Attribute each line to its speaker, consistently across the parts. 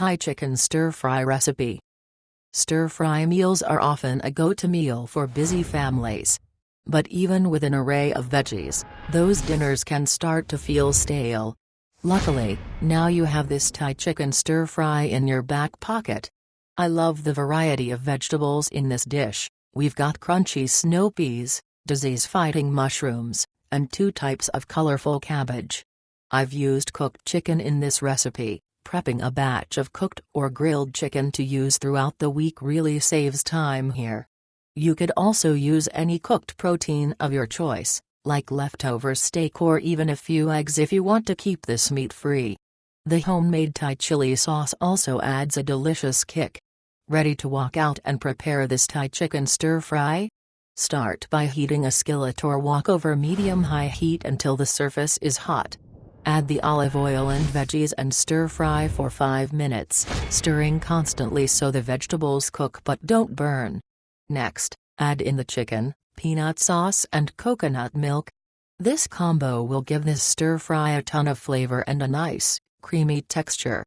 Speaker 1: Thai chicken stir-fry recipe. Stir-fry meals are often a go-to meal for busy families. But even with an array of veggies, those dinners can start to feel stale. Luckily, now you have this Thai chicken stir-fry in your back pocket. I love the variety of vegetables in this dish. We've got crunchy snow peas, disease-fighting mushrooms, and 2 types of colorful cabbage. I've used cooked chicken in this recipe. Prepping a batch of cooked or grilled chicken to use throughout the week really saves time here. You could also use any cooked protein of your choice, like leftover steak or even a few eggs if you want to keep this meat-free. The homemade Thai chili sauce also adds a delicious kick. Ready to walk out and prepare this Thai chicken stir-fry? Start by heating a skillet or wok over medium-high heat until the surface is hot. Add the olive oil and veggies and stir-fry for 5 minutes, stirring constantly so the vegetables cook but don't burn. Next, add in the chicken, peanut sauce and coconut milk. This combo will give this stir-fry a ton of flavor and a nice, creamy texture.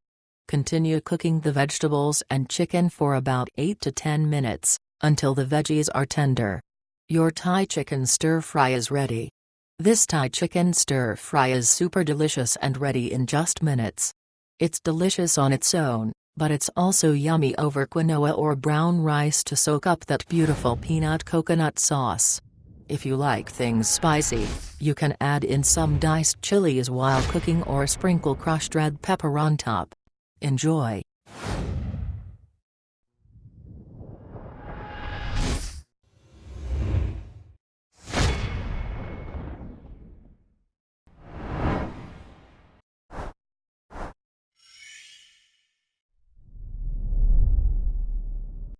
Speaker 1: Continue cooking the vegetables and chicken for about 8 to 10 minutes, until the veggies are tender. Your Thai chicken stir-fry is ready. This Thai chicken stir-fry is super delicious and ready in just minutes. It's delicious on its own, but it's also yummy over quinoa or brown rice to soak up that beautiful peanut coconut sauce. If you like things spicy, you can add in some diced chilies while cooking or sprinkle crushed red pepper on top. Enjoy!